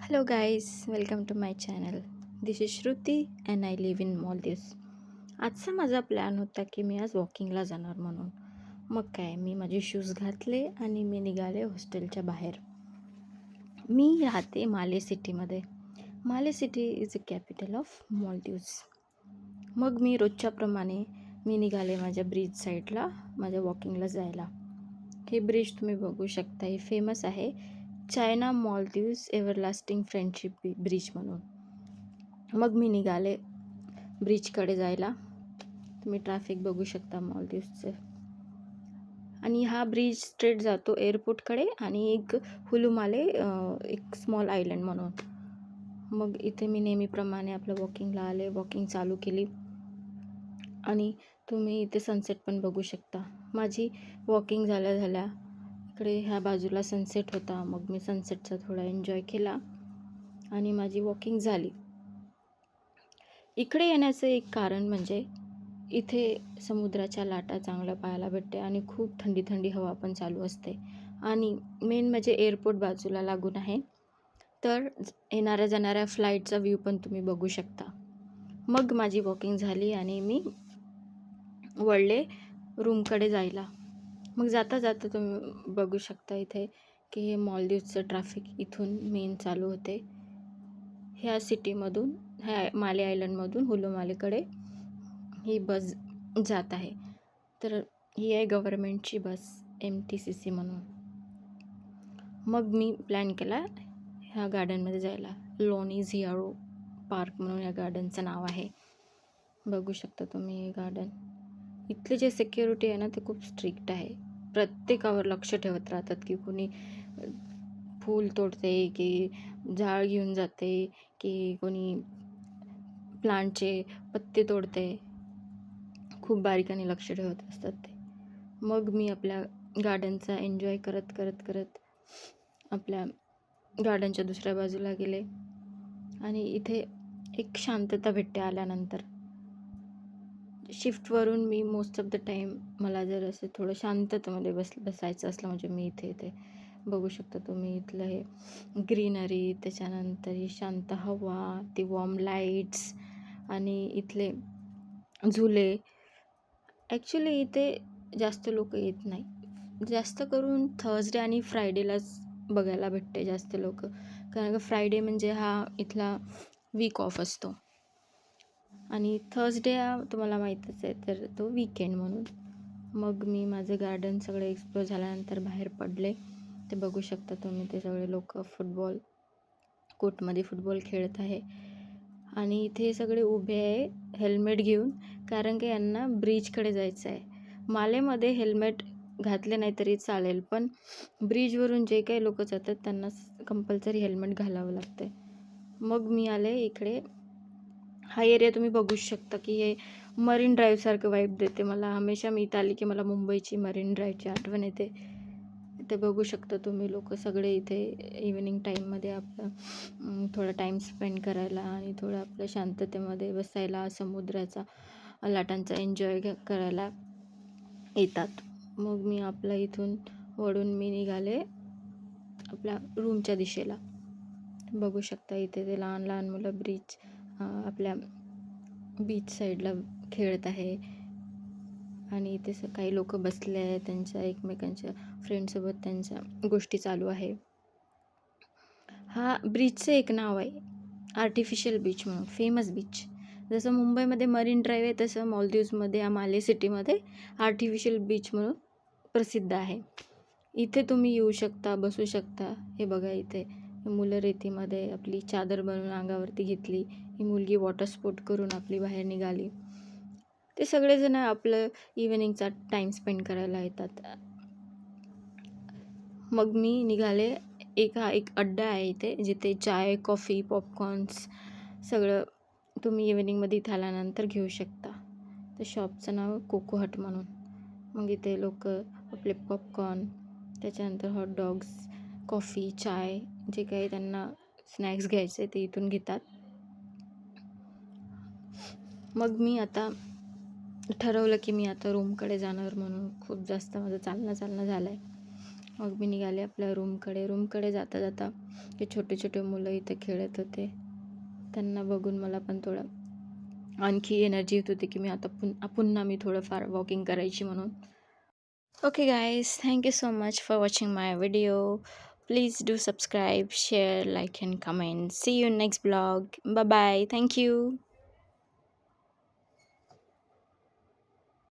Hello guys, welcome to my channel. This is Shruti and I live in Maldives. आजचा माझा plan होता की मी आज वॉकिंगला जाणार म्हणून. मग काय मी माझे शूज घातले आणि मी निघाले हॉस्टेलच्या बाहेर. मी राहते माले सिटीमध्ये. माले city is a capital of Maldives. मग मी रोजच्याप्रमाणे मी निघाले माझ्या ब्रिज साईडला माझ्या वॉकिंगला जायला. हे ब्रिज तुम्ही बघू शकता, हे फेमस आहे चायना मालदीव्स एव्हरलास्टिंग फ्रेंडशिप ब्रिज म्हणून. मग मी निघाले ब्रिजकडे जायला. तुम्ही ट्रॅफिक बघू शकता मालदीव्सचं. आणि हा ब्रिज स्ट्रेट जातो एअरपोर्टकडे आणि एक हुलुमाले एक स्मॉल आयलंड म्हणून. मग इथे मी नेहमीप्रमाणे आपलं वॉकिंगला आले, वॉकिंग चालू केली. आणि तुम्ही इथे सनसेट पण बघू शकता. माझी वॉकिंग झाल्या इकडे ह्या बाजूला सनसेट होता. मग मी सनसेटचा थोडा एन्जॉय केला आणि माझी वॉकिंग झाली. इकडे येण्याचं एक कारण म्हणजे इथे समुद्राच्या लाटा चांगल्या पाहायला भेटते आणि खूप थंडी थंडी हवा पण चालू असते. आणि मेन म्हणजे एअरपोर्ट बाजूला लागून आहे, तर येणाऱ्या जाणाऱ्या फ्लाईटचा व्ह्यू पण तुम्ही बघू शकता. मग माझी वॉकिंग झाली आणि मी वळले रूमकडे जायला. मग जाता जाता तुम्ही बघू शकता इथे की हे मालदीवचं ट्रॅफिक इथून मेन चालू होते. ह्या सिटीमधून, ह्या माले आयलंडमधून हुलुमालेकडे ही बस जात आहे. तर ही आहे गव्हर्मेंटची बस MTCC म्हणून. मग मी प्लॅन केला ह्या गार्डनमध्ये जायला. लोनी झियारो पार्क म्हणून या गार्डनचं नाव आहे. बघू शकता तुम्ही हे गार्डन. इथले जे सिक्युरिटी आहे ना ते खूप स्ट्रिक्ट आहे. प्रत्येकावर लक्ष ठेवत राहतात की कोणी फूल तोडते की झाड घेऊन जाते की कोणी प्लांटचे पत्ते तोडते. खूप बारीकाने लक्ष ठेवत असतात ते. मग मी आपल्या गार्डनचा एन्जॉय करत आपल्या गार्डनच्या दुसऱ्या बाजूला गेले. आणि इथे एक शांतता भेटते आल्यानंतर. शिफ्टवरून मी मोस्ट ऑफ द टाईम मला जर असं थोडं शांततेमध्ये बसायचं असलं म्हणजे मी इथे बघू शकता तुम्ही इथलं हे ग्रीनरी, त्याच्यानंतर ही शांत हवा, ती वॉर्म लाईट्स आणि इथले झुले. ॲक्च्युली इथे जास्त लोक येत नाही. जास्त करून थर्सडे आणि फ्रायडेलाच बघायला भेटते जास्त लोक, कारण का फ्रायडे म्हणजे हा इथला वीक ऑफ असतो आणि थर्सडे हा तुम्हाला माहीतच आहे तर तो वीकेंड म्हणून. मग मी माझं गार्डन सगळं एक्सप्लोर झाल्यानंतर बाहेर पडले. ते बघू शकता तुम्ही, ते सगळे लोक कोर्टमध्ये फुटबॉल खेळत आहे. आणि इथे सगळे उभे आहे हेल्मेट घेऊन, कारण की यांना ब्रिजकडे जायचं आहे. मालेमध्ये हेल्मेट घातले नाही तरी चालेल, पण ब्रिजवरून जे काही लोक जातात त्यांना कंपल्सरी हेल्मेट घालावं लागतं. मग मी आले इकडे. हा एरिया तुम्ही बघू शकता की हे मरीन ड्राईव्हसारखं वाईब देते मला. हमेशा मी इथं आली की मला मुंबईची मरीन ड्राईव्हची आठवण येते. इथे बघू शकता तुम्ही लोक सगळे इथे इव्हिनिंग टाईममध्ये आपलं थोडा टाईम स्पेंड करायला आणि थोडं आपलं शांततेमध्ये बसायला, समुद्राचा लाटांचा एन्जॉय करायला येतात. मग मी आपलं इथून वळून मी निघाले आपल्या रूमच्या दिशेला. बघू शकता इथे ते लहान लहान मुलं आपल्या बीच साईडला खेळत आहे आणि इथे काही लोक बसले आहेत, त्यांच्या एकमेकांच्या फ्रेंडसोबत त्यांच्या गोष्टी चालू आहे. हा ब्रिजचं एक नाव आहे आर्टिफिशियल बीच म्हणून, फेमस बीच. जसं मुंबईमध्ये मरीन ड्राईव्ह आहे तसं मालदीव्समध्ये माले सिटीमध्ये आर्टिफिशियल बीच म्हणून प्रसिद्ध आहे. इथे तुम्ही येऊ शकता, बसू शकता. हे बघा इथे मुलं रेतीमध्ये आपली चादर बनवून अंगावरती घेतली. ही मुलगी वॉटर स्पोर्ट करून आपली बाहेर निघाली. ते सगळेजण आपलं इव्हिनिंगचा टाईम स्पेंड करायला येतात. मग मी निघाले. एक अड्डा आहे इथे जिथे चाय, कॉफी, पॉपकॉर्न्स सगळं तुम्ही इव्हिनिंगमध्ये इथे आल्यानंतर घेऊ शकता. त्या शॉपचं नाव कोको हट म्हणून. मग इथे लोक आपले पॉपकॉर्न, त्याच्यानंतर हॉटडॉग्स, कॉफी, चाय जे काही त्यांना स्नॅक्स घ्यायचे ते इथून घेतात. मग मी आता ठरवलं की मी आता रूमकडे जाणार म्हणून. खूप जास्त माझं चालणं झालं आहे. मग मी निघाले आपल्या रूमकडे जाता की छोटे छोटे मुलं इथे खेळत होते. त्यांना बघून मला पण थोडं आणखी एनर्जी येत होती की मी आता पुन्हा मी थोडंफार वॉकिंग करायची म्हणून. Okay, guys, thank you so much for watching my video. Please do subscribe, share, like, and comment. See you in next vlog. Bye bye. Thank you.